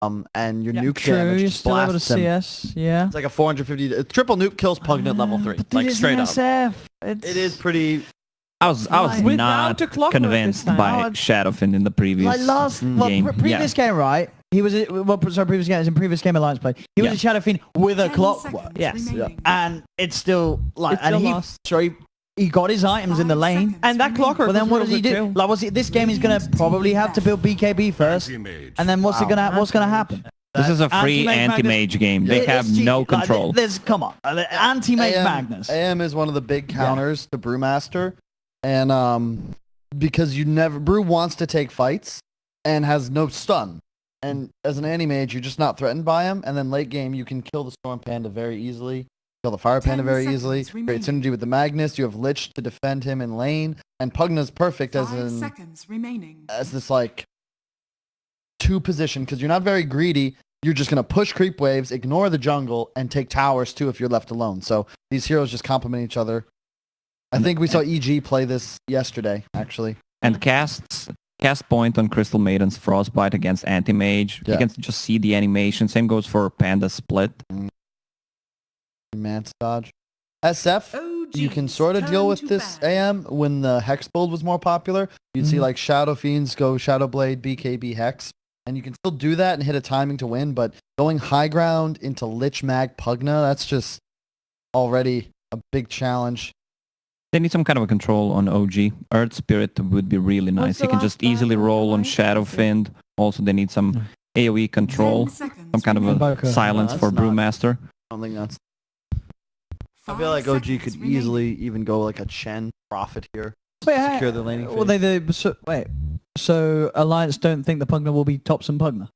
and your nuke True, damage you're just still able to blasts him. CS, yeah. It's like a 450. Triple nuke kills Pugna at level 3. But Like it is straight an up. SF. It is pretty. I was Without not a clockwork convinced this time. by Shadowfin in the previous Like last game. previous game, right? He was previous game. It was in previous game Alliance play. He was a Shadow Fiend with a 10 clockwork. seconds Yes. remaining. And it's still like, It's still and he lost. sorry, he got his items in the 5 lane. seconds And that remaining. clockwork But then was what real does he good do? too. Like, was it? This game he's gonna probably have to build BKB first, and then what's gonna happen? This is a free Anti-mage anti-mage game. They It's have cheap. no Like, control. there's come on, anti-mage Magnus. AM is one of the big counters to Brewmaster, and because Brew wants to take fights and has no stun, and as an anti-mage you're just not threatened by him, and then late game you can kill the Storm Panda very easily, kill the Fire 10 Panda very seconds easily, create remaining. synergy with the Magnus. You have Lich to defend him in lane, and Pugna's perfect 5 seconds remaining. as this like 2 position because you're not very greedy. You're just gonna push creep waves, ignore the jungle, and take towers too if you're left alone. So these heroes just complement each other. I think we saw EG play this yesterday, actually. And cast point on Crystal Maiden's Frostbite against anti-mage. Yeah. You can just see the animation. Same goes for Panda Split. Mance dodge. SF, you can OGs sort of deal turn with to this battle. AM when the Hex build was more popular. You'd see like Shadow Fiends go Shadow Blade, BKB Hex, and you can still do that and hit a timing to win, but going high ground into Lich Mag Pugna, that's just already a big challenge. They need some kind of a control on OG. Earth Spirit would be really nice. the You can last just easily battle, roll on right? Shadowfiend. Also, they need some AoE control. 10 seconds Some kind of a remaining. Invoker. silence No, for that's not- Brewmaster. I don't think that's... I 5 feel like OG seconds could remaining. easily even go like a Chen Prophet here. Wait, Secure the laning well, phase. so Alliance don't think the Pugna will be tops and Pugna?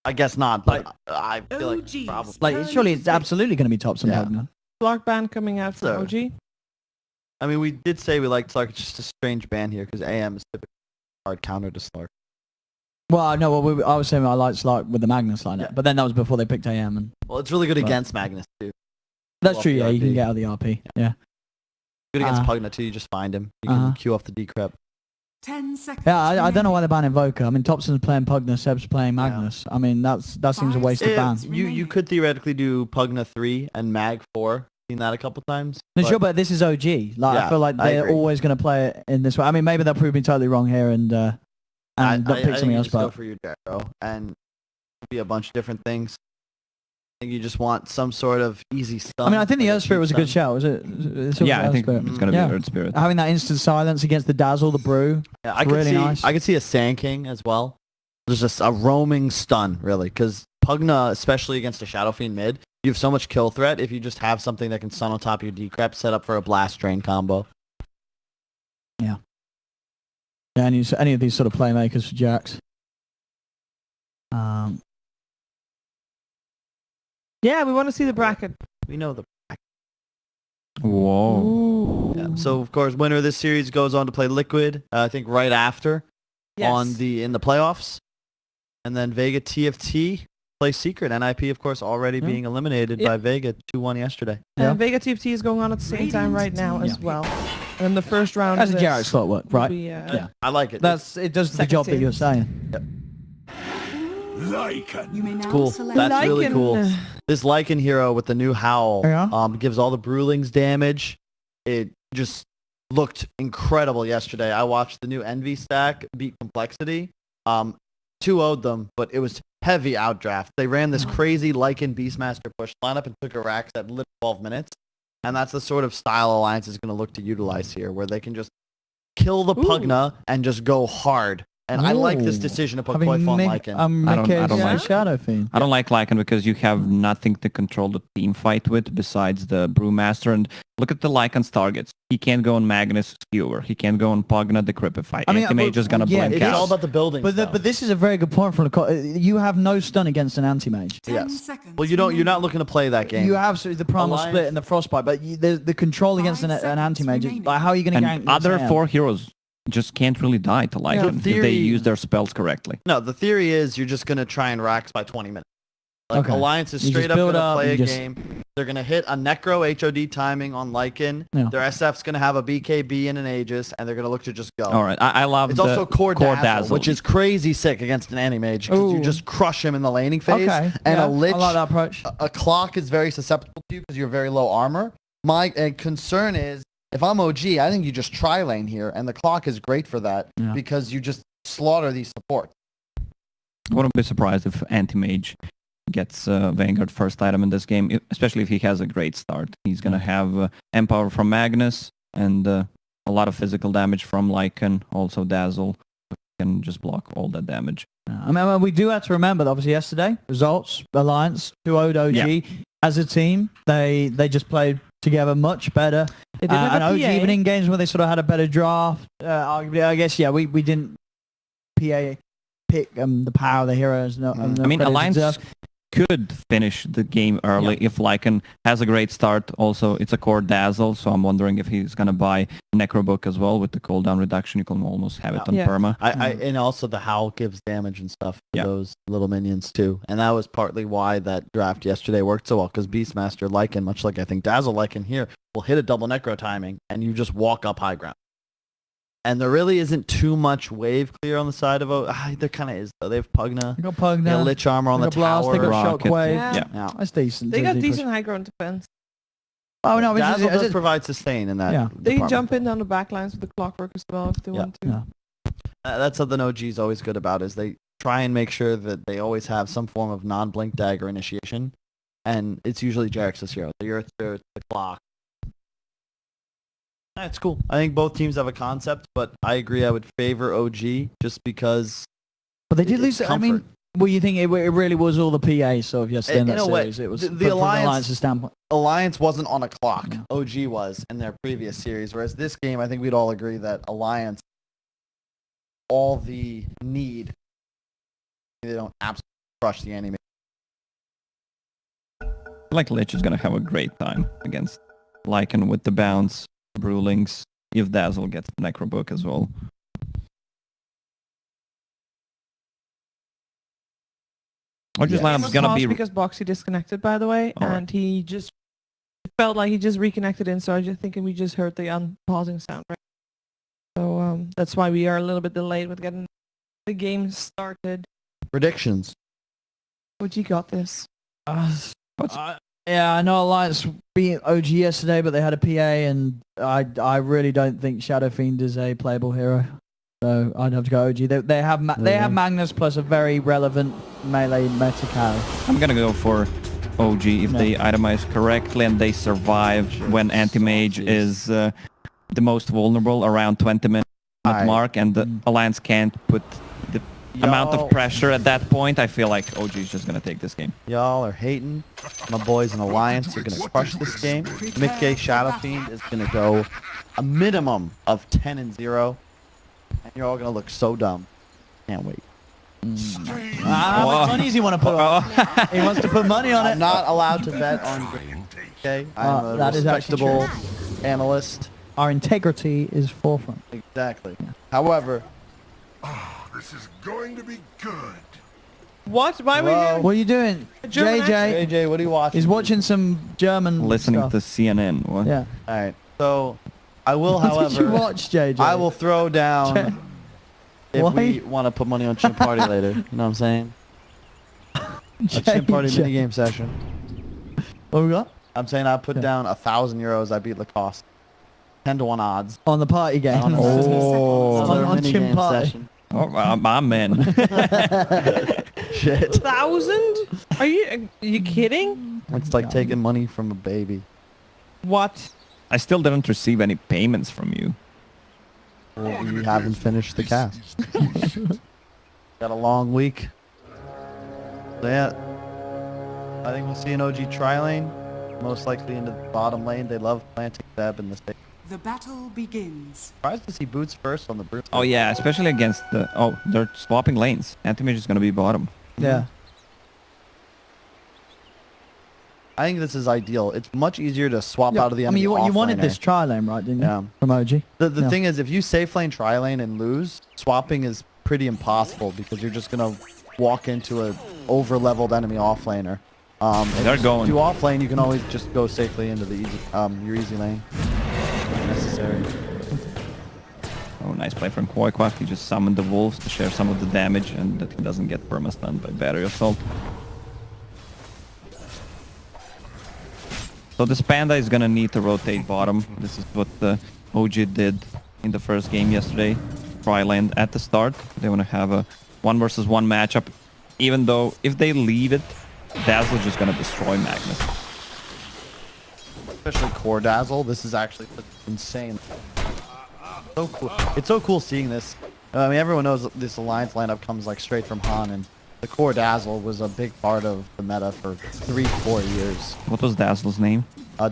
I guess not, but I feel like OGs. probably. Like, Turn surely to it's absolutely going to be tops and Yeah. Pugna. Block ban coming out from So- OG. I mean, we did say we liked Slark. It's just a strange ban here because AM is typically a hard counter to Slark. Well, no, I was saying I liked Slark with the Magnus lineup, Yeah. but then that was before they picked AM, and Well, it's really good Right. against Magnus too. that's Well, true. Yeah, you can RP. get out of the RP. Yeah. Good against Uh-huh. Pugna too. You just find him. You can Uh-huh. queue off the decrep. 10 seconds Yeah, I don't know remaining. why they banned Invoker. I mean, Thompson's playing Pugna, Seb's playing Magnus. I mean, that seems a 5 wasted ban. seconds. You remaining. could theoretically do Pugna 3 and Mag 4. Seen that a couple times. No, but- sure, but this is OG. Like, Yeah, I feel like I they're agree. always going to play it in this way. I mean, maybe they'll prove me totally wrong here and not I pick think something you else. just go But for your Darrow and be a bunch of different things. I think you just want some sort of easy stun. I mean, I think the like Earth Spirit was a good stun. shout. Was it? It's Yeah, I Earth think Spirit. it's going to Yeah. be Earth Spirit. Having that instant silence against the Dazzle, the Brew. Yeah, I It's could really see. nice. I could see a Sand King as well. There's just a roaming stun, really, because Pugna, especially against a Shadow Fiend mid, you have so much kill threat. If you just have something that can stun on top of your decrep, set up for a blast drain combo. Yeah, any of these sort of playmakers for Jax. Yeah, we want to see the bracket. We know the. Whoa. Yeah. So of course, winner of this series goes on to play Liquid. I think right after Yes. in the playoffs, and then Vega TFT play Secret. NIP, of course, already Yeah. being eliminated Yep. by Vega 2-1 yesterday. Yeah. And Vega TFT is going on at the same time right now as Yeah. well. And the first round That's of a this Jax slot work, will right? be, Yeah. I like it. It does the Second job that you're series. saying. You may now cool. select That's really Lycan, cool. uh, This Lycan hero with the new Howl Yeah. gives all the Brewlings damage. It just looked incredible yesterday. I watched the new Envy stack beat Complexity. 2-0'd them, but it was heavy outdraft. They ran this crazy Lycan Beastmaster push lineup and took Arax at literally 12 minutes. And that's the sort of style Alliance is going to look to utilize here, where they can just kill the Ooh. Pugna and just go hard. And I like this Ooh. decision to put Having Koif on Mick- Lycan. I don't Mickey's like Shadow Fiend. I don't like Lycan because you have nothing to control the team fight with besides the Brewmaster. And look at the Lycan's targets. He can't go on Magnus Skewer. He can't go on Pugna Decrepify. I mean, Anti-Mage is going to yeah, blink It's out. all about the building. But this is a very good point from you have no stun against an anti-mage. 10 Yes. seconds. Well, you're remaining. not looking to play that game. You have the primal Alliance- split and the frostbite, but the control against 5 an seconds anti-mage. remaining. Like, how are you going to and gank other this 4 heroes just can't really die to Lycan if they theory- use their spells correctly. No, the theory is you're just going to try and Rax by 20 minutes. Like, Okay. Alliance is You straight just up build going to up play a and just- game. They're going to hit a Necro HOD timing on Lycan. Yeah. Their SF's going to have a BKB and an Aegis, and they're going to look to just go. All right, I love It's the also Core Dazzle, which Dazzle. is crazy sick against an Anti-Mage because you Ooh. just crush him in the laning phase. Okay. And yeah, a Lich, I like that approach. a Clock is very susceptible to you because you're very low armor. My concern is, if I'm OG, I think you just tri-lane here, and the Clock is great for that because you just slaughter these supports. I wouldn't be surprised if Anti-Mage gets Vanguard first item in this game, especially if he has a great start. He's going to have Empower from Magnus and a lot of physical damage from Lycan, also Dazzle. Can just block all that damage. I mean, we do have to remember that obviously yesterday, results, Alliance, 2-0'd OG. Yeah. As a team, they just played together much better. They did have and a OG, PA. even in games where they sort of had a better draft, arguably, I guess, we didn't PA pick the power of the heroes. No, no I mean, credit Alliance deserved. could finish the game early if Lycan has a great start. Also, it's a core Dazzle, so I'm wondering if he's going to buy Necrobook as well with the cooldown reduction. You can almost have it on Yeah. perma. And also the Howl gives damage and stuff to Yeah. those little minions too. And that was partly why that draft yesterday worked so well, because Beastmaster Lycan, much like I think Dazzle Lycan here, will hit a double Necro timing, and you just walk up high ground. And there really isn't too much wave clear on the side of there kind of is though. They have Pugna, They got they Pugna, got Lich Armor on they the got Blast, tower. they got Rocket. Shockwave. Yeah. Yeah. That's decent. They got Disney push. decent high ground defense. Oh, no, it's Dazzle just- does provide sustain in that. Yeah. They department. jump in on the back lines with the clockwork as well if they Yeah. want to. Yeah. That's something OG's always good about, is they try and make sure that they always have some form of non-blink dagger initiation, and it's usually Jarex's hero. The Earth Spirit, the Clock. That's cool. I think both teams have a concept, but I agree I would favor OG just because But they did it's lose. I mean, comfort. well, you think it really was all the PA sort of yesterday in In that a way, series? It was the from Alliance- Alliance's standpoint. Alliance wasn't on a clock. Yeah. OG was in their previous series, whereas this game, I think we'd all agree that Alliance, all the need, they don't absolutely crush the enemy. Like Lich is going to have a great time against Lycan with the bounce, Brewlings, if Dazzle gets Necrobook as well. Or just Yeah. lineup is going to Lost be... because Boxy disconnected, by the way, All right. and he just felt like he just reconnected in, so I just thinking we just heard the unpausing sound, right? So that's why we are a little bit delayed with getting the game started. Predictions. But you got this. Yeah, I know Alliance beat OG yesterday, but they had a PA, and I really don't think Shadow Fiend is a playable hero. So I'd have to go OG. They have Magnus plus a very relevant melee meta carry. I'm going to go for OG if No. they itemize correctly and they survive when Anti-Mage is the most vulnerable around 20 minute Alright. mark, and the Alliance can't put the amount of Y'all- pressure at that point. I feel like OG is just going to take this game. Y'all are hating. My boys in Alliance are going to crush this game. Mickey Shadow Fiend is going to go a minimum of 10-0. And you're all going to look so dumb. Can't wait. How much money does he want to put on? He wants to put money on I'm it. not allowed to bet on okay? I'm a that is actually respectable analyst. Our integrity is forefront. Exactly. However, This is going to be good. What? Why were Hello? you What are you doing? German JJ AJ, what are you watching? is watching some German Listening stuff. to CNN. What? Yeah. All right. So, I will, What did you however, watch, JJ? I will throw down if Why? we want to put money on Chimp Party later. You know what I'm saying? A Chimp Party JJ. minigame session. What we got? I'm saying I put down 1,000 euros. I beat Lacoste. 10-1 odds. On the party game. On On another Chimp minigame Party. session. Oh, I'm in. Shit. 1,000? Are you kidding? It's like taking money from a baby. What? I still didn't receive any payments from you. Well, we haven't finished the cast. Got a long week. So yeah, I think we'll see an OG tri-lane. Most likely into the bottom lane. They love planting Zeb in the state. The battle begins. Surprised to see Boots first on the Brute. Oh yeah, especially against the... Oh, they're swapping lanes. Anti-Mage is going to be bottom. Yeah. I think this is ideal. It's much easier to swap out of the I enemy. mean, you wanted offlaner. this tri lane, right? Didn't you? Yeah. From OG. The Yeah. thing is, if you safe lane, tri lane, and lose, swapping is pretty impossible because you're just gonna walk into a over-leveled enemy offlaner. And They're just going. do off lane, you can always just go safely into the easy, your easy lane. If necessary. Oh, nice play from Warcraft. He just summoned the wolves to share some of the damage and that he doesn't get perma-stunned by battery assault. So this Panda is gonna need to rotate bottom. This is what the OG did in the first game yesterday. Tri-land at the start. They want to have a 1 versus 1 matchup. Even though if they leave it, Dazzle is just gonna destroy Magnus. Especially Core Dazzle. This is actually insane. So cool. It's so cool seeing this. I mean, everyone knows that this Alliance lineup comes like straight from Han, and the Core Dazzle was a big part of the meta for 3-4 years. What was Dazzle's name?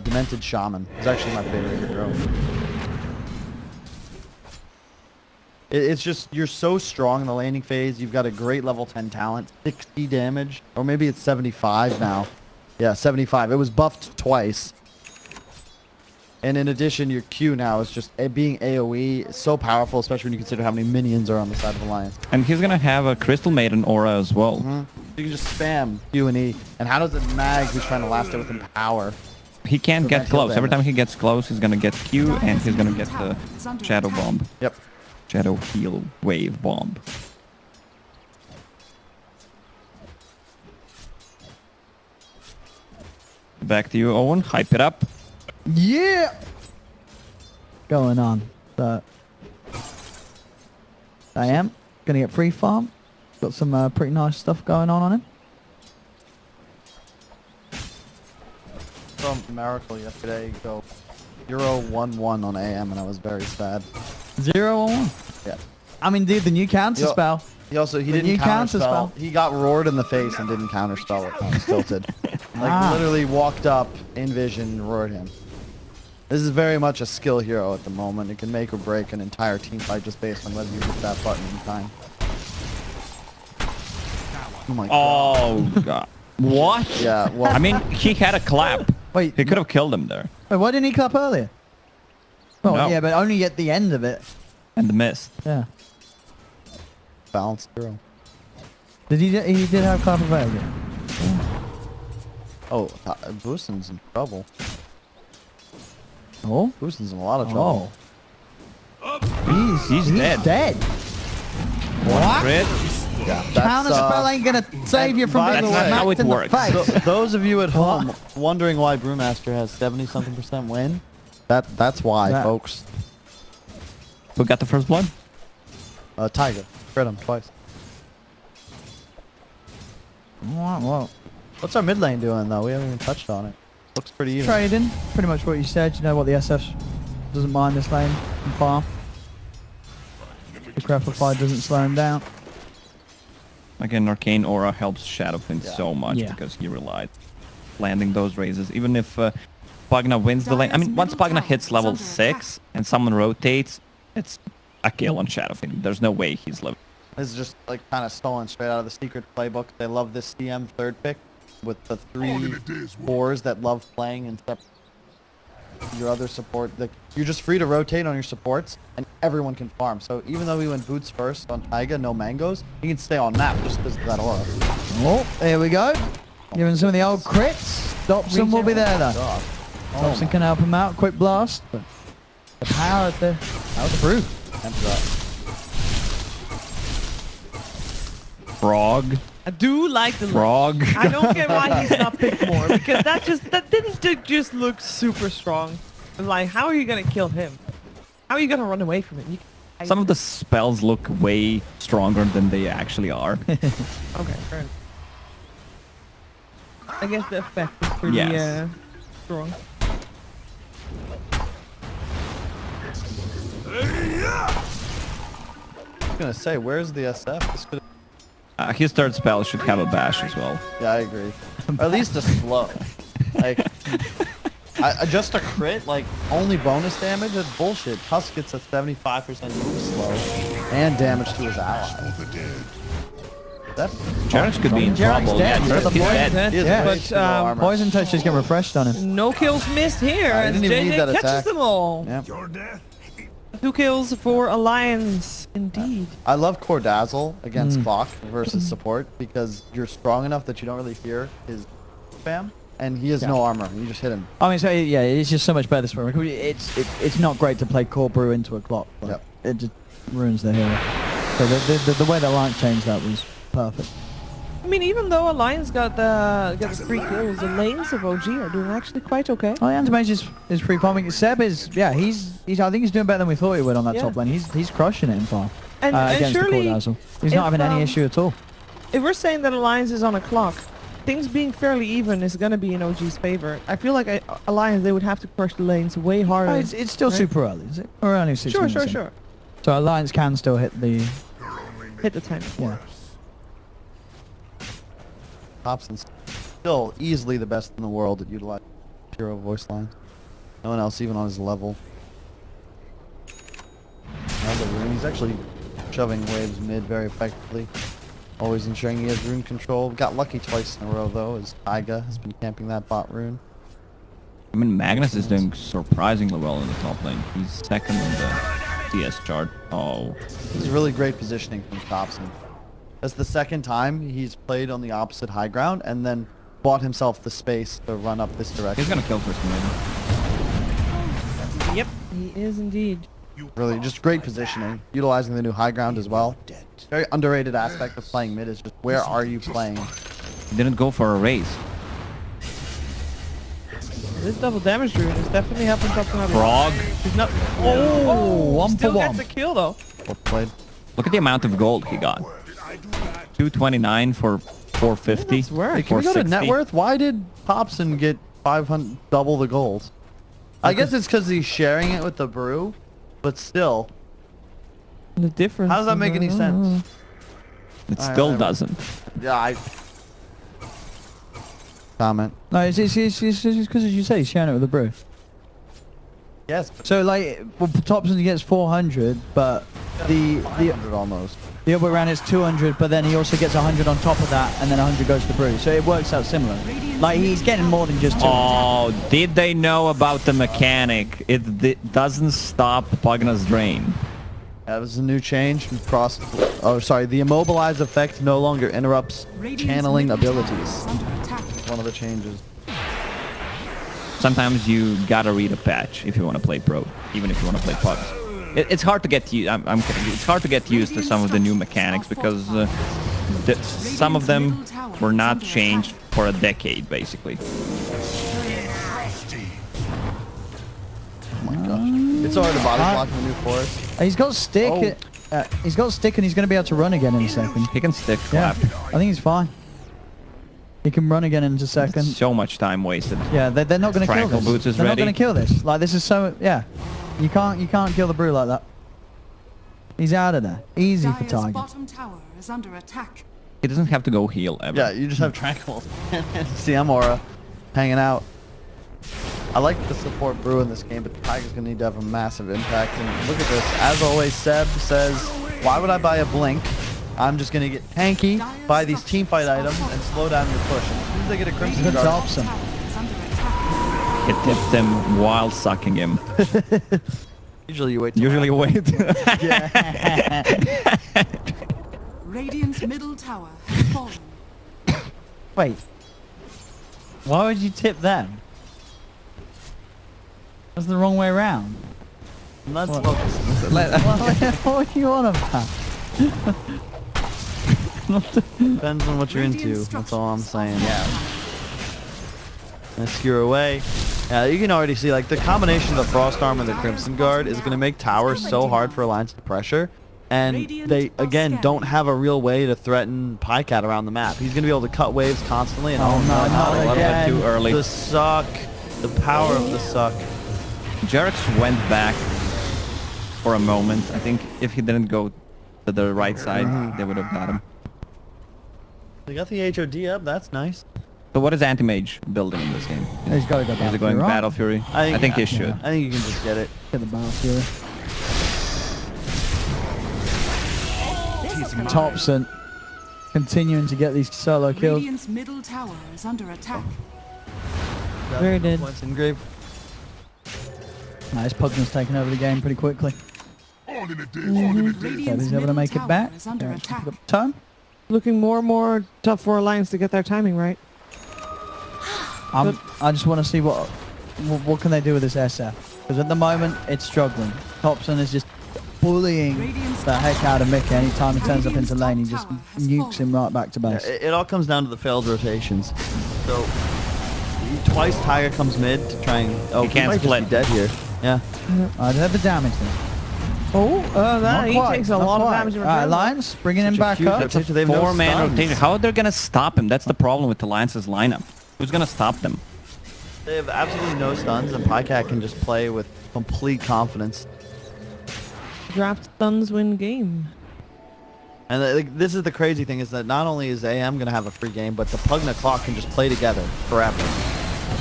Demented Shaman. It's actually my favorite hero. It's just, you're so strong in the landing phase. You've got a great level 10 talent, 60 damage, or maybe it's 75 now. Yeah, 75. It was buffed twice. And in addition, your Q now is just being AoE. It's so powerful, especially when you consider how many minions are on the side of Alliance. And he's gonna have a Crystal Maiden aura as well. You can just spam Q and E. And how does it mag who's trying to last it with Empower? He can't get Prevent heal close. Every damage. time he gets close, he's gonna get Q and he's gonna get the Shadow Bomb. Yep. Shadow Heal Wave Bomb. Back to you, Owen. Hype it up. Yeah. Going on. So I am gonna get free farm. Got some pretty nice stuff going on him. From Miracle yesterday, go 0-1-1 on AM, and I was very sad. 0-1. Yeah. I mean, dude, the new counter Yo- spell. He The didn't new counter counterspell. spell. He got roared in the face and didn't counter spell it. He was tilted. Like literally walked up in vision and roared him. This is very much a skill hero at the moment. It can make or break an entire team fight just based on whether you hit that button in time. Oh my god. Oh god. What? Yeah, well, I mean, he had a clap. Wait, He could have killed him there. wait, why didn't he clap earlier? Well, No. yeah, but only at the end of it. And the mist. Yeah. balanced hero. Did he? He did have clap earlier. Oh, Booston's in trouble. Oh. Booston's in a lot of trouble. Oh. He's dead. What? Crit. Yeah, Counter spell ain't gonna save you from by being the That's not way- how smacked it in the works. face. Those of you at home wondering why Brewmaster has 70-something% win, that's why, That- folks. Who got the first blood? Tiger, crit him twice. Whoa. What's our mid lane doing though? We haven't even touched on it. Looks pretty even. Trading. Pretty much what you said. You know what the SF doesn't mind this lane and farm. The Crapify doesn't slow him down. Again, Arcane Aura helps Shadowfin Yeah. so much Yeah. because he relied landing those raises. Even if Pugna wins the lane, I mean, once Pugna hits level 6 and someone rotates, it's a kill on Shadowfin. There's no way he's living. This is just like kind of stolen straight out of the secret playbook. They love this CM third pick with the 3 4s that love playing and stuff. Your other support, you're just free to rotate on your supports, and everyone can farm. So even though we went boots first on Taiga, no mangoes, he can stay on map just because of that aura. Oh, there we go. Giving some of the old crits. Dobson will be there though. God. Dobson can help him out. Quick blast. But the power of the proof. Frog. I do like the Frog. I don't get why he's not picked more, because that didn't just look super strong. Like, how are you gonna kill him? How are you gonna run away from him? Some of the spells look way stronger than they actually are. Okay, fair enough. I guess the effect is pretty Yes. strong. I was gonna say, where's the SF? This could. His third spell should have a bash as well. Yeah, I agree. Or at least a slow. Like, just a crit, like only bonus damage. That's bullshit. Tusk gets a 75% move slow and damage to his ally. That Jarrett could be in Jarrett's trouble. dead. Yeah, He's got the he's poison. dead. He has Yeah. way But, too low armor. Poison touch just get refreshed on him. No kills missed here, I as didn't even need JJ that catches attack. them all. Yeah. Your death? 2 kills for Alliance, indeed. I love Core Dazzle against Clock versus support because you're strong enough that you don't really hear his spam, and he has no armor. You just hit him. I mean, so yeah, it's just so much better this way. It's not great to play core brew into a clock. But Yep. It just ruins the hero. So the way the Alliance changed that was perfect. I mean, even though Alliance got the 3 kills, the lanes of OG are doing actually quite okay. Oh, yeah, Antimage is free farming. Seb is, yeah, he's I think he's doing better than we thought he would on that top lane. He's crushing it in farm. And against surely, the Dazzle. He's not having any issue at all. if we're saying that Alliance is on a clock, things being fairly even is going to be in OG's favor. I feel like Alliance, they would have to crush the lanes way harder. Oh, it's still right? super early, is it? We're only 6 minutes in. Sure. So Alliance can still hit the... Hit the time. Yeah. Hobson's still easily the best in the world at utilizing hero voice lines. No one else even on his level. Another rune. He's actually shoving waves mid very effectively. Always ensuring he has rune control. Got lucky twice in a row though, as Taiga has been camping that bot rune. I mean, Magnus is doing surprisingly well in the top lane. He's second on the CS chart. Oh. This is really great positioning from Hobson. That's the second time he's played on the opposite high ground and then bought himself the space to run up this direction. He's gonna kill first maybe. Yep, he is indeed. Really, just great positioning. Utilizing the new high ground as well. Very underrated aspect of playing mid is just where are you playing? He didn't go for a raise. This double damage rune is definitely helping Hobson out. Frog. He's not. one for still one. gets a kill though. Well played. Look at the amount of gold he got. 229 for 450. That's worth. Hey, can we go to 460. net worth? Why did Hobson get 500 double the gold? I guess it's because he's sharing it with the brew, but still. The difference. How does that make any sense? It Alright, still whatever. doesn't. Yeah, I... Comment. No, it's because, as you say, he's sharing it with the brew. Yes, but So, like, well, Thompson gets 400, but the 500 almost. other way around it's 200, but then he also gets 100 on top of that, and then 100 goes to the brew. So it works out similar. Like, he's getting more than just 200. Oh, did they know about the mechanic? It doesn't stop Pugna's drain. That was a new change. Cross. Oh, sorry. The immobilize effect no longer interrupts channeling abilities. One of the changes. Sometimes you gotta read a patch if you want to play pro, even if you want to play pugs. It's hard to get I'm kidding. It's hard to get used to some of the new mechanics because some of them were not changed for a decade, basically. Oh my gosh. It's already body blocking the new forest. He's got stick. He's got stick, and he's going to be able to run again in a second. He can stick Yeah, clap. I think he's fine. He can run again in a second. So much time wasted. Yeah, they're not going to kill Tranquil this. Boots is They're not ready. going to kill this. Like, this is so... Yeah. You can't kill the brew like that. He's out of there. Easy for Dire's Tiger. bottom tower is under attack. He doesn't have to go heal ever. Yeah, you just have Tranquil and CM Aura hanging out. I like the support brew in this game, but Tiger's going to need to have a massive impact. And look at this. As always, Seb says, why would I buy a Blink? I'm just going to get tanky, buy these teamfight items, and slow down your push. And as soon as they get a Crimson Good Guard, job, son. Tower is under attack. It tipped him while sucking him. usually you wait till Usually wait. Radiant's middle tower has fallen. Wait. Why would you tip them? That's the wrong way around. Let's What? focus. What are you on about? Depends on what you're into. That's all I'm saying. Yeah. And skewer away. Yeah, you can already see like the combination of the Frost Arm and the Crimson Guard is going to make towers so hard for Alliance to pressure. And they, again, don't have a real way to threaten Pycat around the map. He's going to be able to cut waves constantly. And Oh, no, not a little bit again. too early. The suck. The power of the suck. Jarex went back for a moment. I think if he didn't go to the right side, they would have got him. They got the HOD up. That's nice. So what is Anti-Mage building in this game? He's got to go Is back. he going right? Battle Fury? I think he should. I think you can just get it. Get the Battle Fury. Thompson continuing to get these solo kills. Radiant's middle tower is under attack. Very dead. Points engrave. Nice, Pugman's taking over the game pretty quickly. On in it, Dave. On in it, Dave. So Radiant's he's able to middle make it tower back. is under Yeah, attack. Turn. Looking more and more tough for Alliance to get their timing right. I just want to see what can they do with this SF, because at the moment it's struggling. Thompson is just bullying the heck out of Mickey. Anytime he turns up into lane, he just nukes him right back to base. It all comes down to the failed rotations. So twice Tiger comes mid to try and he can't might split. just be dead here. Yeah. I have the damage then. That he takes a lot of damage. Alright, Alliance bringing him back up. It's a 4-man rotation. How are they gonna stop him? That's the problem with Alliance's lineup. Who's gonna stop them? They have absolutely no stuns, and Pycat can just play with complete confidence. Draft stuns win game. And this is the crazy thing, is that not only is AM going to have a free game, but the Pug and the Clock can just play together forever.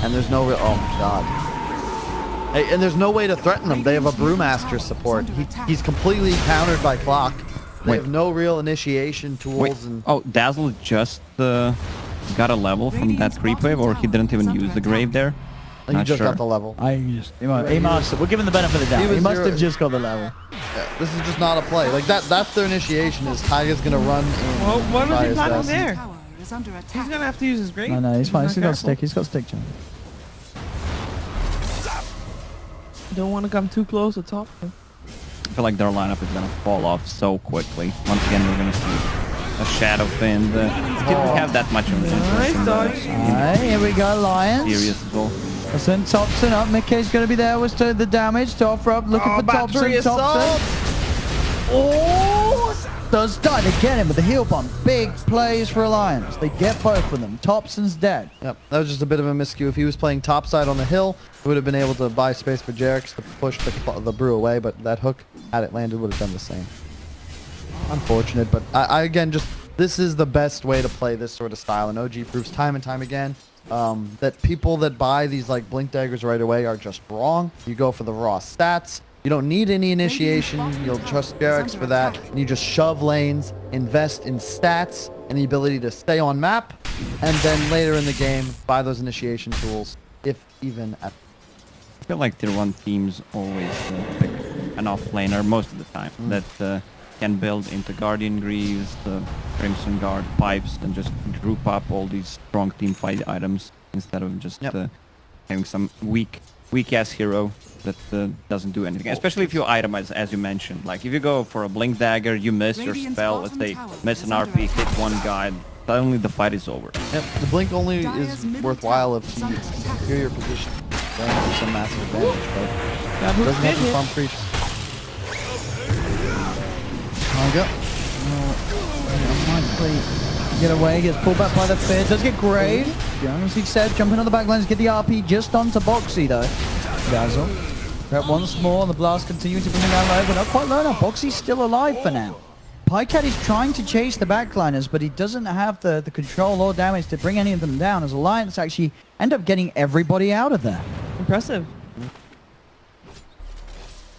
And there's no real... Oh, my God. Hey, and there's no way to threaten them. They have a Brewmaster support. He's completely countered by Clock. They have no real initiation tools. And Oh, Dazzle just got a level from that creep wave, or he didn't even use the grave there? he Not just sure. got the level. He must. We'll give him the benefit of the doubt. He He was must zero- have just got the level. Yeah, this is just not a play. Like, that's their initiation, is Tiger's going to run in. Well, what was try he his planning best. there? Tower is under He's attack. gonna have to use his grave. No, he's fine. Not He's got careful. stick. He's got stick jump. Don't want to come too close to top. I feel like their lineup is gonna fall off so quickly. Once again, we're gonna see a Shadow Fin. Didn't have that much of an Nice interest dodge. Alright, here we go, Lions. Serious as well. Send Thompson up. Mickey's going to be there with the damage to offer up. Looking for Thompson. battery assault! Oh! Does die to get him with the heal bomb. Big plays for Alliance. They get both of them. Thompson's dead. Yep, that was just a bit of a miscue. If he was playing topside on the hill, he would have been able to buy space for Jarex to push the brew away, but that hook, had it landed, would have done the same. Unfortunate, but I again, just this is the best way to play this sort of style, and OG proves time and time again that people that buy these like blink daggers right away are just wrong. You go for the raw stats. You don't need any initiation. You'll trust Jarex for that. And you just shove lanes, invest in stats and the ability to stay on map, and then later in the game buy those initiation tools, if even at. I feel like tier 1 teams always pick an off-laner most of the time that can build into Guardian Greaves, Crimson Guard, Pipes, and just group up all these strong team fight items instead of just having some weak-ass hero that doesn't do anything. Especially if you itemize, as you mentioned. Like, if you go for a Blink Dagger, you miss your spell, let's say, miss an RP, hit one guy, suddenly the fight is over. Yep, the blink only is worthwhile if you secure your position. Then do some massive damage, but it doesn't have to farm creeps. Tiger. Get away, gets pulled back by the Fear. Does get Grave. As he said, jumping on the back lines, get the RP just onto Boxy though. Dazzle. Grab once more, the blast continuing to bring him down low, but not quite low enough. Boxy's still alive for now. Pycat is trying to chase the backliners, but he doesn't have the control or damage to bring any of them down, as Alliance actually end up getting everybody out of there. Impressive.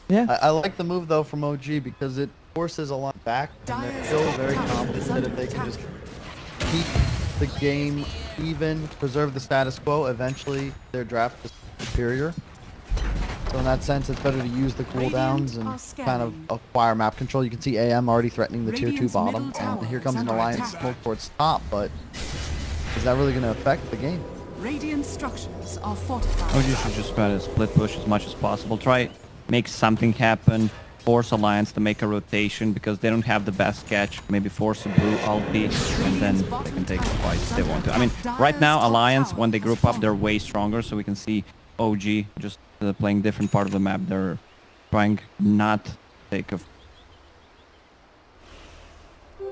Yeah. I like the move though from OG because it forces a lot back, and they're still very confident that if they can just keep the game even, preserve the status quo, eventually their draft is superior. So in that sense, it's better to use the cooldowns and kind of acquire map control. You can see AM already threatening the tier 2 bottom, and here comes an Alliance smoke towards top, but is that really going to affect the game? Radiant structures are fortified. OG should just try to split push as much as possible. Try make something happen. Force Alliance to make a rotation because they don't have the best catch. Maybe force a Brew ulti and then they can take the fight if they want to. I mean, right now Alliance, when they group up, they're way stronger. So we can see OG just playing different part of the map. They're trying not to take a...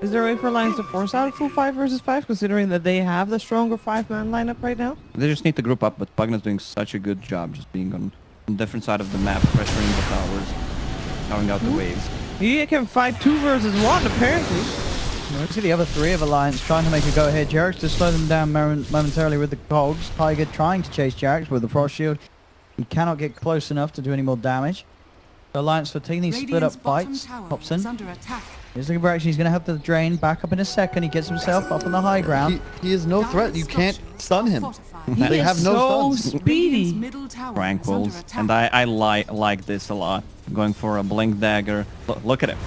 Is there a way for Alliance to force out a full 5 versus 5, considering that they have the stronger 5-man lineup right now? They just need to group up, but Pugna's doing such a good job just being on different side of the map, pressuring the towers, throwing out the waves. He can fight 2 versus 1, apparently. You see the other 3 of Alliance trying to make a go-ahead. Jarex to slow them down momentarily with the cogs. Tiger trying to chase Jarex with the Frost Shield. He cannot get close enough to do any more damage. So Alliance for taking these split-up fights. Hobson. He's looking for action. He's going to have the drain back up in a second. He gets himself up on the high ground. He is no threat. You can't stun him. He They is have no so stuns. speedy. Tranquils, and I like this a lot. Going for a Blink Dagger. Look at it.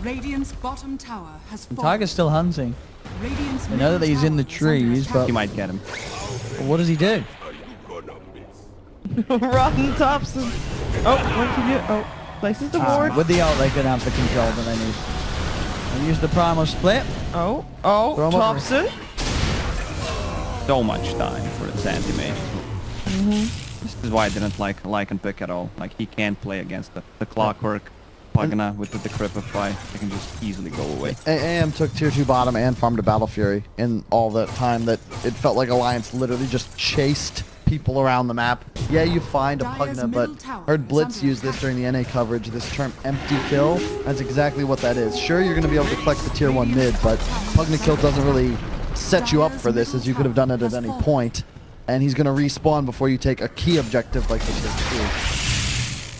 Radiant's bottom tower has fallen. Tiger's still hunting. Radiant's I know that he's in the middle tower is under trees, attack. but He might get him. what does he do? Rotten Thompson. Oh, what can you? Oh, places the ward. With the ult, they can have the control that they need. And use the primal split. Oh, Throw him over. Thompson. So much time for this anti-mage. This is why I didn't like Lycan pick at all. Like, he can't play against the Clockwork Pugna with the Cripify. They can just easily go away. AM took tier 2 bottom and farmed a Battle Fury in all that time that it felt like Alliance literally just chased people around the map. Yeah, you find a Dire's Pugna, middle but tower heard Blitz is under use this attack. during the NA coverage, this term empty kill. That's exactly what that is. Sure, you're going to be able to collect the tier 1 mid, but Pugna kill doesn't really set you up for this, as you could have done it at any point. And he's going to respawn before you take a key objective like the tier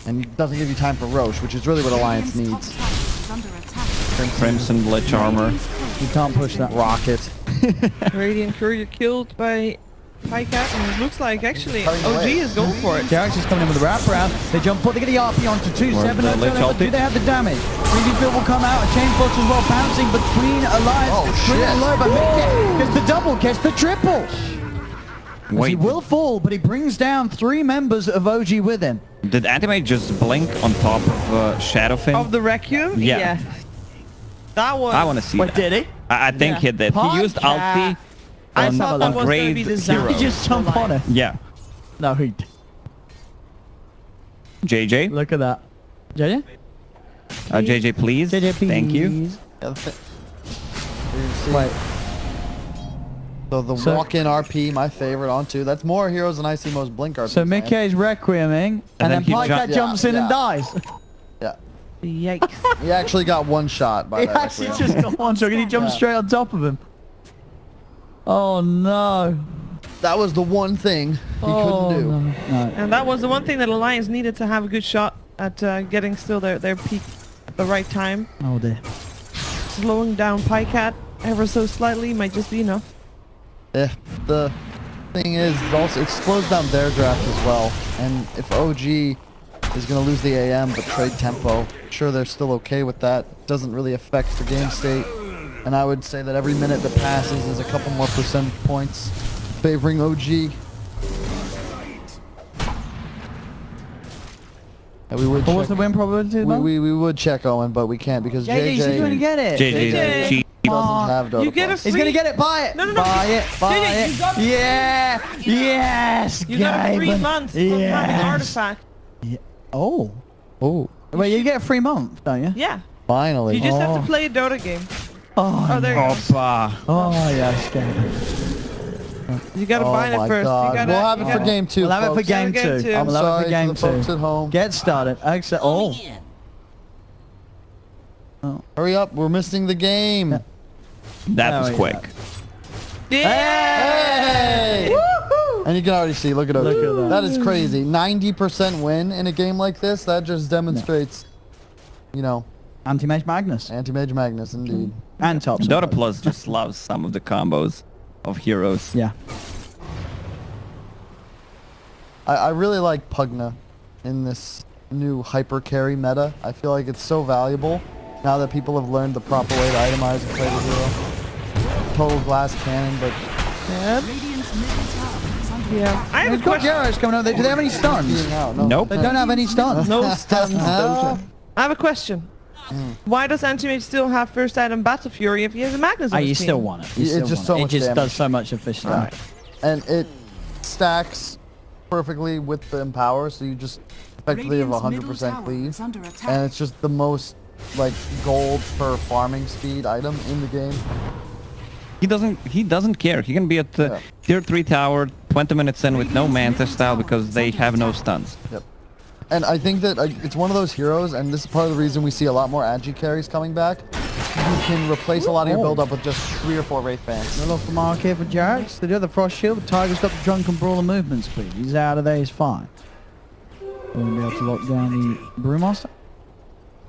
2. And it doesn't give you time for Roche, which is really what Alliance Radiant's needs. top tower is under attack. Crimson Lich Armor. You can't push that. Rocket. Radiant Courier killed by Pycat, and it looks like actually Cutting OG away. is going for it. Jax is coming in with a wraparound. They jump, they get the RP onto 2-7. Where's the Lich But do ulti? they have the damage? 3D field will come out. A chain force as well, bouncing between Alliance. Oh, Swing shit. low, but Mickey gets the double, gets the triple. As he Wait, will fall, but he brings down 3 members of OG with him. did anti-mage just blink on top of Shadowfin? Of the Requiem? Yeah. That was... I want to see that. did he? I think Yeah. he did. He used ulti I on thought that was going to be grade the Zap. hero. He just jumped on it. Yeah. No, he did. JJ? Look at that. JJ? JJ, please. JJ, please. Thank you. Yeah, Wait. So the So- walk-in RP, my favorite on 2. That's more heroes than I see most Blink RPs. So man. Mickey's requieming, and then then he Pycat ju- jumps in and Yeah. dies. Yeah. Yikes. He actually got one shot by He that. actually Requiem. just got one shot and he jumped Yeah. straight on top of him. Oh no. That was the one thing he couldn't do. No. No. And that was the one thing that Alliance needed to have a good shot at getting still their peak at the right time. Oh dear. Slowing down Pycat ever so slightly might just be enough. Yeah, the thing is, also it slows down their draft as well. And if OG is going to lose the AM but trade tempo, sure they're still okay with that. Doesn't really affect the game state. And I would say that every minute that passes is a couple more percentage points favoring OG. And we would What was check, the win probability? though? we would check Owen, but we can't because Yeah, he's going to JJ get it. JJ. JJ. doesn't have Dota You get a Plus. He's going to get it. Buy it. No, no, no. Buy it. Buy JJ, it. you got- Yeah. Yes. You got a free Gaben. month from having Yes. Artifact. Oh. Oh, Wait, you get a free month, don't you? Yeah. finally. You just have Oh. to play a Dota game. Oh, Oh, there you go. Opa. Oh, yes, Gaben. You gotta Oh buy it my first. God. You gotta, We'll have it you for gotta- game 2, We'll have it for folks. game Game 2. two. I'm We'll have it sorry for game to the folks 2. at home. Get started. Excellent. Oh. Hurry up, we're missing the game. Yeah. That Oh, was yeah. quick. Hey! And you can already see, look at Look at that. that. That is crazy. 90% win in a game like this. That just demonstrates, you know, Anti-Mage Magnus. Anti-Mage Magnus indeed. And top. Dota Plus just loves some of the combos of heroes. Yeah. I really like Pugna in this new hyper carry meta. I feel like it's so valuable now that people have learned the proper way to itemize and play the hero. Total glass cannon, but Radiant's middle tower is under Yeah. I have a We've got question. Gyarados coming out. Do they have any stuns? being out. No. Nope. They don't have any stuns. No stuns, Dota. I have a question. Hmm. Why does Anti-Mage still have first item Battle Fury if he has a Magnus on Oh, you his still team? want it. It's You still just want so it. much It just damage. does so much efficiently. Right. And it stacks perfectly with the Empower, so you just effectively have Radiant's middle 100% tower cleave. is under attack. And it's just the most like gold per farming speed item in the game. He doesn't care. He can be at the Yeah. tier 3 tower 20 minutes in with no Manta style because they have no stuns. Yep. And I think that it's one of those heroes, and this is part of the reason we see a lot more Agi carries coming back. You can replace a lot of your build-up with just 3 or 4 Wraith Fans. A little mark here for Jax. They do have the Frost Shield, but Tiger's got the Drunken Brawler movement speed. He's out of there, he's fine. Won't be able to lock down the Brewmaster.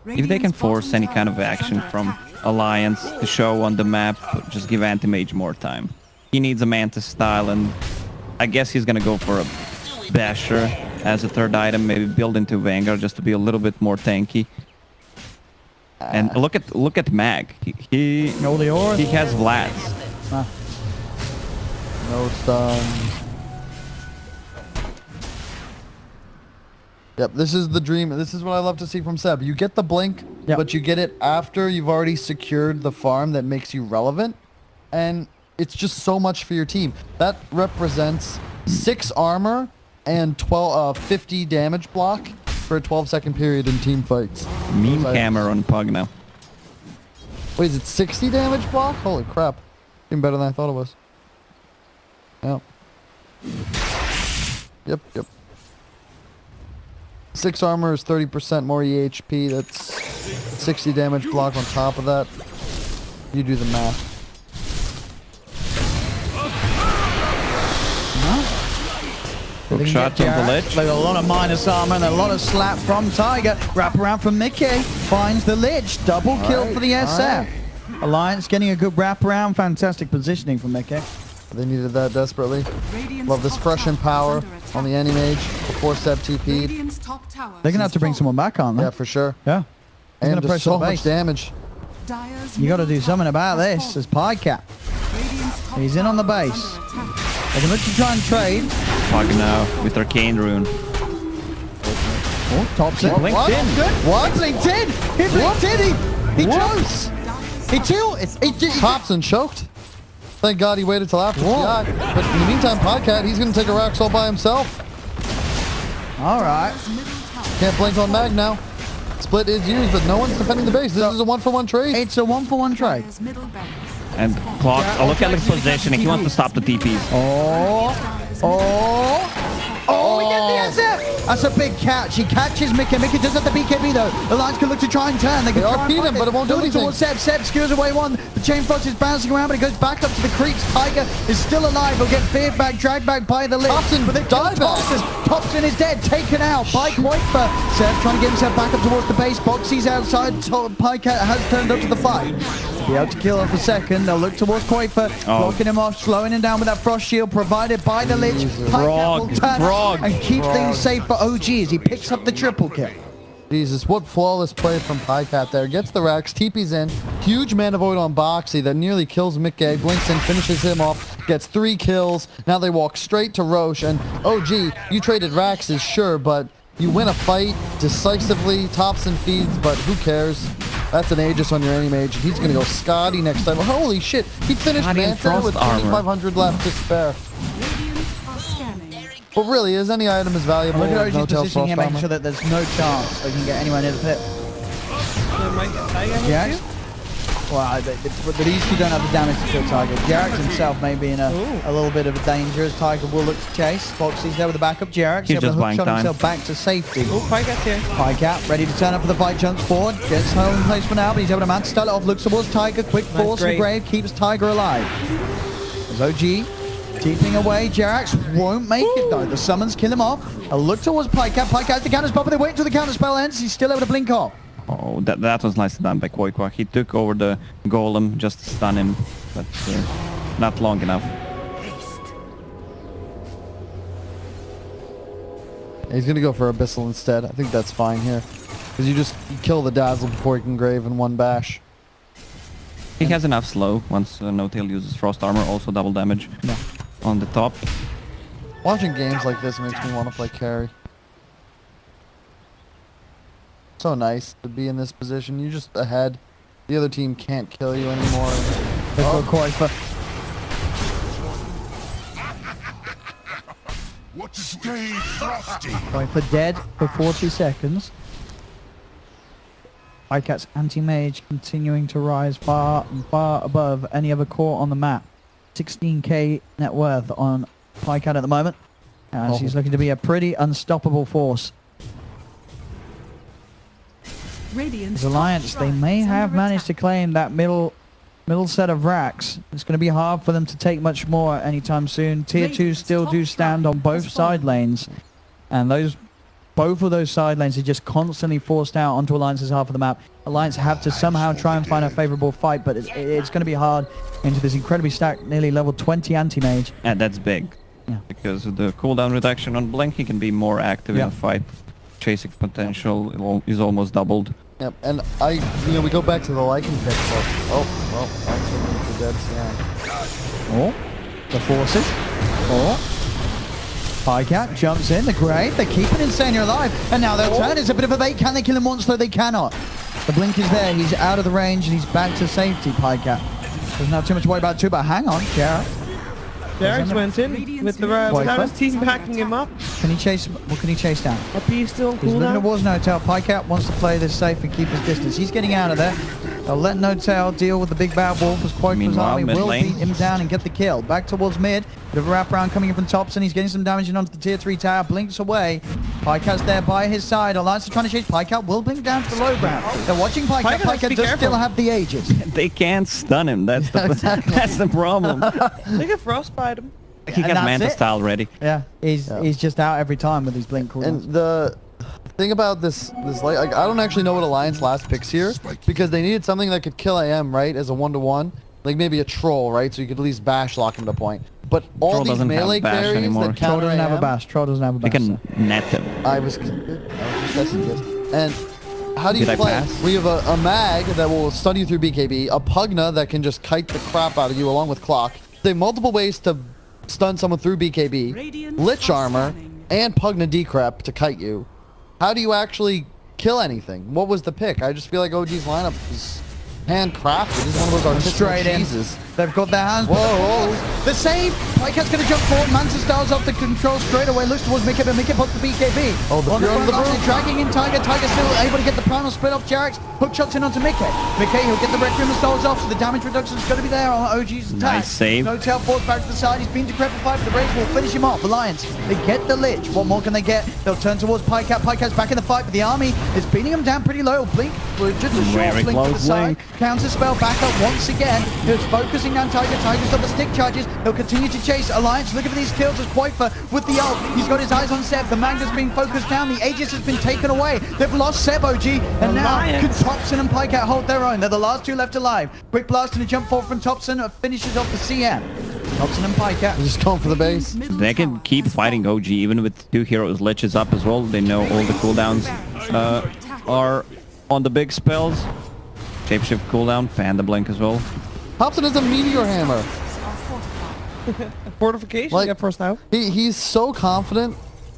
If they can force any kind of action from Alliance to show on the map, just give Anti-Mage more time. He needs a Manta style, and I guess he's gonna go for a Basher as a third item, maybe build into Vanguard just to be a little bit more tanky. And look at Mag. He All the auras. has Vlads. No stuns. Yep, this is the dream. This is what I love to see from Seb. You get the blink, but you get it after you've already secured the farm that makes you relevant. And it's just so much for your team. That represents 6 armor and 50 damage block for a 12-second period in team fights. Meme camera on Pug now. Wait, is it 60 damage block? Holy crap. Even better than I thought it was. Yep. 6 armor is 30% more EHP. That's 60 damage block on top of that. You do the math. Hook shot on the ledge. They got a lot of minus armor and a lot of slap from Tiger. Wrap around from Mickey. Finds the ledge. Double kill for the SF. Alliance getting a good wrap around. Fantastic positioning from Mickey. They needed that desperately. Radiant's Love this top fresh tower and power is under attack. on the Anti-Mage before Seb TP'd. Radiant's top tower They're going to have to bring has someone back on, Yeah, them. for sure. Yeah. He's And gonna just press so on the much base. damage. fallen. Dire's You got to middle do something tower about has this. fallen. As Pycat. Radiant's top He's in on the tower is base. under attack. They can look to try and trade. Pug now with Arcane Rune. Oh, tops it. blinked What? in. What? He blinked in. He blinked in. He chose. He Dire's chose. Thompson choked. Thank God he waited till after TI. But in the meantime, Podcat, he's going to take a Rax all by himself. All right. middle tower. Can't blink on Mag now. Split is used, but no one's defending the base. This is a 1-for-1 trade. It's a 1-for-1 trade. Dire's middle barracks And has fallen. Clock. Oh, look at the positioning. He wants to stop the TPs. Oh, we get the SF! That's a big catch. He catches Mickey. Mickey does have the BKB though. The Lions can look to try and turn. They can They try and RP'd fight him, but it won't do Building anything. towards Seb. Seb skewers away one. The Chain Frost is bouncing around, but it goes back up to the creeps. Tiger is still alive. He'll get feared back, dragged back by the lid. Thompson but they died back. Thompson is dead, taken out by Kuiper. Seb trying to get himself back up towards the base. Boxy's outside. Pycat has turned up to the fight. Be able to kill him for second. They'll look towards Kuiper, blocking him off, slowing him down with that frost shield provided by the Lich. Pycat will turn and keep things safe for OG as he picks up the triple kill. Jesus, what flawless play from Pycat there. Gets the Rax, TP's in. Huge mana void on Boxy that nearly kills Mickey. Blinks in, finishes him off. Gets 3 kills. Now they walk straight to Roche. And OG, you traded Raxes, sure, but you win a fight decisively. Thompson feeds, but who cares? That's an Aegis on your Anti-Mage. He's going to go Scotty next time. Holy shit. He finished Scotty and Manta Frost with armor. 2,500 left to spare. Radiant are scanning. But really, is any item as valuable Look as at no OG's Tails positioning here, Frost making armor? sure that there's no chance they can get anywhere near the pit. They might get Tiger here Jax? too. Well, these two don't have the damage to kill Tiger. Jax himself may be in a little bit of a danger as Tiger will look to chase. Foxy's there with the backup. Jax He's able to just hook buying shot time. himself back to safety. Oh, Pycat's here. Pycat ready to turn up for the fight, jumps forward, gets home in place for now, but he's able to mount to start it off, looks towards Tiger, quick force in the grave, keeps Tiger alive. As OG, keeping away, Jerax won't make it though, the summons kill him off. A look towards Pycat, Pycat the counter spell, but they wait until the counter spell ends, he's still able to blink off. Oh, that was nicely done by Koikwa. He took over the golem just to stun him, but not long enough. He's going to go for Abyssal instead. I think that's fine here. Because you kill the Dazzle before he can Grave in one bash. He has enough slow once No-Tail uses Frost Armor, also double damage on the top. Watching games like this makes me want to play carry. So nice to be in this position. You're just ahead. The other team can't kill you anymore. Stay frosty. Kuiper dead for 40 seconds. Pycat's anti-mage continuing to rise far and far above any other core on the map. 16k net worth on Pycat at the moment. And she's looking to be a pretty unstoppable force. Radiant's As Alliance, top they shrine may is have under managed to attack. claim that middle set of racks. It's going to be hard for them to take much more anytime soon. Tier 2 Radiant's still top do stand on shrine both has side fallen. lanes. And both of those side lanes are just constantly forced out onto Alliance's half of the map. Alliance have to somehow try and find a favorable fight, but it's going to be hard into this incredibly stacked, nearly level 20 anti-mage. And that's big. Yeah. Because of the cooldown reduction on Blink, he can be more active in a fight. Chasing potential is almost doubled. Yep, and we go back to the Lycan pick. So, well, that's the dead stand. Oh, the forces. Oh. Pycat jumps in, the Grave, they're keeping Insania alive, and now they'll turn. It's a bit of a bait. Can they kill him once? Though they cannot. The blink is there, he's out of the range, and he's back to safety, Pycat. Doesn't have too much to worry about too, but hang on, Jarrett. Jarrett went in with without his team backing him up. Can he chase, what can he chase down? A P still He's cool looking down. towards No-Tail. Pycat wants to play this safe and keep his distance. He's getting out of there. They'll let No-Tail deal with the big bad wolf as Quake's Meanwhile, army mid will lane. beat him down and get the kill. Back towards mid. Bit of a wraparound coming in from Thompson. He's getting some damage in onto the tier 3 tower. Blinks away. Pycat's there by his side. Alliance are trying to chase Pycat. Will blink down to the low ground. They're watching Pycat. Pycat has to Pycat be does careful. still have the Aegis. They can't stun him. That's the that's the problem. They can frostbite him. He And got that's Manta it. style ready. Yeah, he's just out every time with his blink cooldowns. And the thing about this like I don't actually know what Alliance last picks here because they needed something that could kill AM, right, as a 1-to-1, like maybe a troll, right, so you could at least bash lock him to point. But all Troll these doesn't have melee bash carries anymore. that Troll counter doesn't have a AM, bash. Troll doesn't have a They bash. can net him. I was just testing this. And how do you Did I play? pass? We have a mag that will stun you through BKB, a Pugna that can just kite the crap out of you along with Clock. They have multiple ways to stun someone through BKB, Radiant Lich are Armor, scanning. and Pugna Decrep to kite you. How do you actually kill anything? What was the pick? I just feel like OG's lineup is handcrafted. This is one of those artistic Straight in. cheeses. They've got their hands. Whoa. The save. Pycat's going to jump forward. Manta styles off the control straight away. Looks towards Mickey, but Mickey pops the BKB. Oh, the on the Fury front of the line, Broom. they're dragging in Tiger. Tiger still able to get the primal split off Jarex. Hook shots in onto Mickey. Mickey, he'll get the Requiem and Souls off, so the damage reduction is going to be there on OG's attack. Nice save. No tail falls back to the side. He's been decrepified, but the Rays will finish him off. Alliance, they get the Lich. What more can they get? They'll turn towards Pycat. Pycat's back in the fight, but the army is beating him down pretty low. Blink, just a short Very blink to the close side. blink. Counter spell back up once again. He's focusing on Tiger. Tiger's got the stick charges. He'll continue to chase Alliance. Look at these kills as Quaifer with the ult. He's got his eyes on Seb. The Magnus being focused down. The Aegis has been taken away. They've lost Seb, OG. And now can Alliance. Thompson and Pycat hold their own. They're the last two left alive. Quick blast and a jump forward from Thompson. Finishes off the CM. Thompson and Pycat. Just going for the base. Middle They can tower keep has fighting fallen. OG even with 2 heroes Liches up as well. They know all the cooldowns are on the big spells. Shapeshift cooldown, fan the blink as well. Thompson is a meteor hammer. Are fortified. Fortification, Like- yeah, first out. He's so confident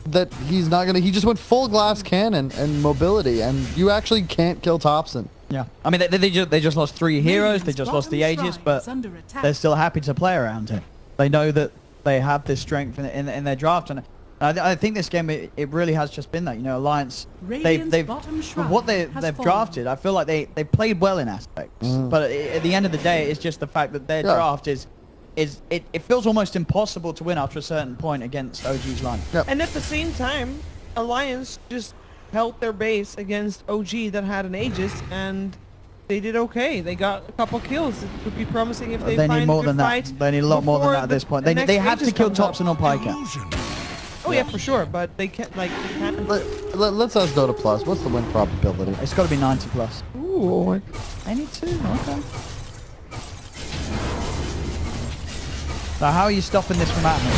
that he's not gonna. He just went full glass cannon and mobility, and you actually can't kill Thompson. Yeah. I mean, they just lost 3 heroes. They Radiant's just lost the bottom Aegis, shrine but is under attack. they're still happy to play around him. They know that they have this strength in their draft, and I think this game it really has just been that. You know, Alliance Radiant's they've bottom shrine what has they've fallen. drafted. I feel like they played well in aspects, but at the end of the day, it's just the fact that their Yeah. draft is it feels almost impossible to win after a certain point against OG's line. Yep. And at the same time, Alliance just held their base against OG that had an Aegis, and they did okay. They got a couple kills. It would be promising if they They find need a more good than that. fight They need a lot more than before that at this point. the They next have to Aegis kill comes up. Thompson or Pycat. Oh yeah, for sure. But they can't they can't. Let's ask Dota Plus. What's the win probability? It's got to be 90 plus. Ooh. They need 2. Okay. So how are you stopping this from happening?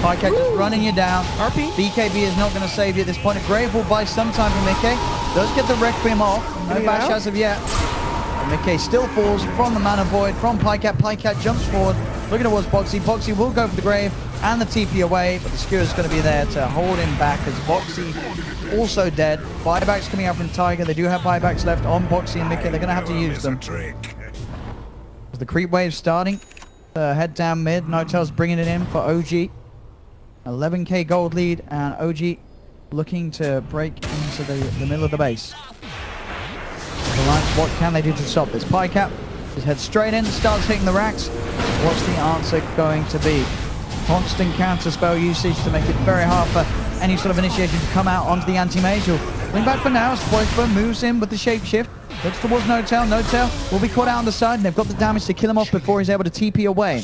Pycat just running you down. RP. BKB is not going to save you at this point. A Grave will buy some time from Mickey. Does get the Requiem off. No Getting bash out. as of yet. And Mickey still falls from the Mana Void from Pycat. Pycat jumps forward. Looking towards Boxy. Boxy will go for the Grave and the TP away, but the Skewer is going to be there to hold him back as Boxy also dead. Buybacks coming out from Tiger. They do have buybacks left on Boxy and Mickey. They're going to have to use them. As the creep wave starting. Head down mid. No-Tail's bringing it in for OG. 11k gold lead, and OG looking to break into the middle of the base. Alliance, what can they do to stop this? Pycat just heads straight in, starts hitting the racks. What's the answer going to be? Constant counter spell usage to make it very hard for any sort of initiation to come out onto the anti-mage. He'll lean back for now as Quaifer moves in with the shapeshift. Looks towards No-Tail. No-Tail will be caught out on the side, and they've got the damage to kill him off before he's able to TP away.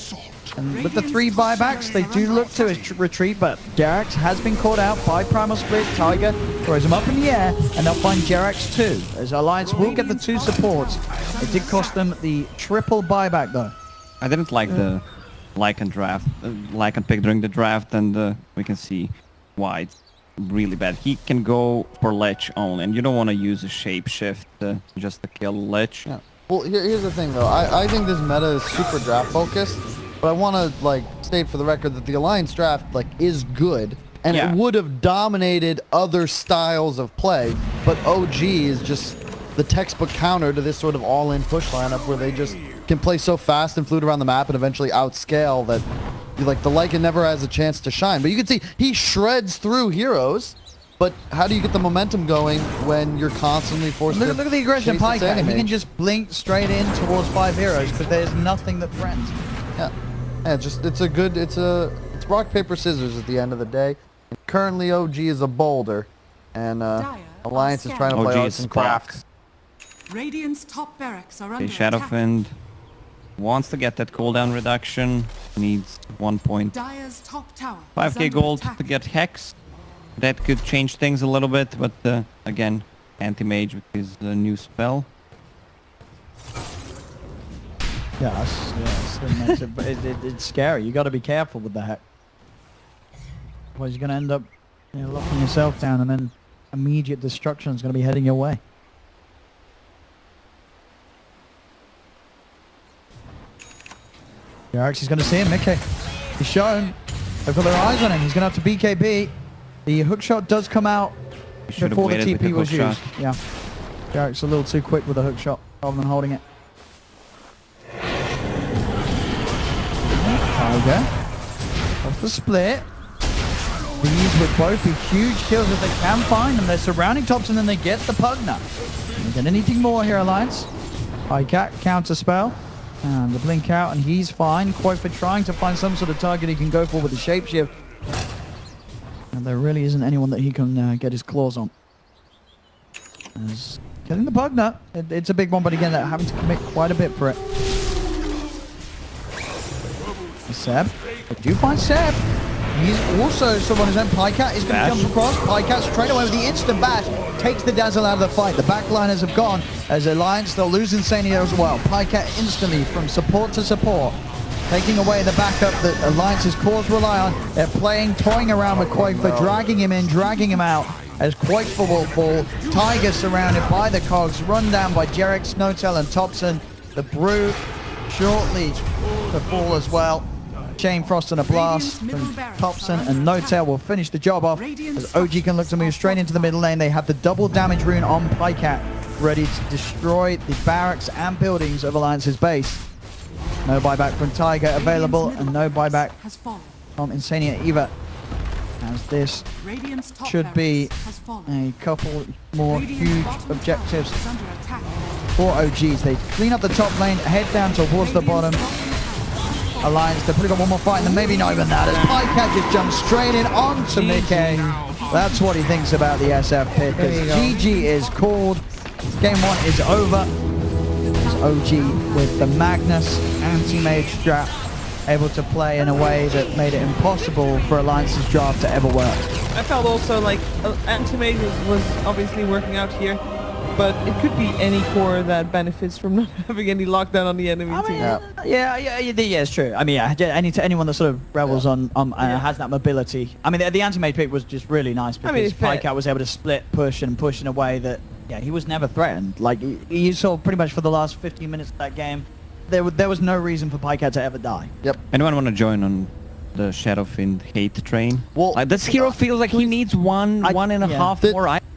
And with the 3 buybacks, they do look to retreat, but Jerax has been caught out by Primal Split. Tiger throws him up in the air, and they'll find Jerax too, as Alliance will get the 2 supports. It did cost them the triple buyback, though. I didn't like the Lycan draft, Lycan pick during the draft, and we can see why. really bad. He can go for Lich only, and you don't want to use a shapeshift just to kill Lich. Yeah. Well, here's the thing, though. I think this meta is super draft focused, but I want to like state for the record that the Alliance draft like is good, and Yeah. it would have dominated other styles of play. But OG is just the textbook counter to this sort of all-in push lineup where they just can play so fast and flute around the map and eventually outscale that like the Lycan never has a chance to shine. But you can see he shreds through heroes. But how do you get the momentum going when you're constantly forced to Look at the aggression chase this Pycat. He enemy? can just blink straight in towards 5 heroes because there's nothing that threatens. Yeah, it's rock paper scissors at the end of the day. Currently, OG is a boulder, and Alliance is trying to play OG arts is and crafts. Radiant's top barracks are Okay, under attack. Shadowfiend wants to get that cooldown reduction. Needs 1.5k Dire's top tower is under gold attack. to get Hex. That could change things a little bit, but again, anti-mage with his new spell. Yeah, it's scary. You got to be careful with that. Otherwise, you're going to end up locking yourself down, and then immediate destruction is going to be heading your way. Yarix is going to see him. Mickey, he's shown. They've got their eyes on him. He's going to have to BKB. The hook shot does come out before the waited with TP was hook used. shot. Yeah. Yarix a little too quick with the hook shot rather than holding it. Tiger. Off the split. These would both be huge kills if they can find them. They're surrounding tops and then they get the Pugna. Don't get anything more here, Alliance. Pycat counter spell. And the blink out, and he's fine. Quoifer trying to find some sort of target he can go for with the shapeshift. And there really isn't anyone that he can get his claws on. As getting the Pugna. It's a big one, but again, they're having to commit quite a bit for it. Seb. They do find Seb. He's also someone who's own. Pycat is going to jump across. Pycat straight away with the instant bash. Takes the Dazzle out of the fight. The backliners have gone. As Alliance, they'll lose Insania as well. Pycat instantly from support to support. Taking away the backup that Alliance's cores rely on. They're toying around with Quoifer, dragging him in, dragging him out. As Quoifer will fall. Tiger surrounded by the cogs. Run down by Jarek, Snowtail and Thompson. The Brew shortly to fall as well. Chain Frost and a blast from Thompson, and No Tail will finish the job off as OG can look to move straight into the middle lane. They have the double damage rune on Pycat, ready to destroy the barracks and buildings of Alliance's base. No buyback from Tiger available, and no buyback from Insania either, as this should be a couple more huge objectives for OGs. They clean up the top lane, head down towards the bottom. Alliance, they've probably got one more fight, and then maybe not even that, as Pycat just jumps straight in onto Mickey. That's what he thinks about the SF pick, as GG is called. Game 1 is over. As OG with the Magnus anti-mage strap able to play in a way that made it impossible for Alliance's draft to ever work. I felt also like anti-mage was obviously working out here, but it could be any core that benefits from not having any lockdown on the enemy team. Yeah, it's true. I mean, anyone that sort of revels on has that mobility. I mean, the anti-mage pick was just really nice because Pycat was able to split, push in a way that, he was never threatened. Like, you saw pretty much for the last 15 minutes of that game, there was no reason for Pycat to ever die. Yep. Anyone want to join on the Shadowfiend hate train? Well, this hero feels like he needs one and a half more items.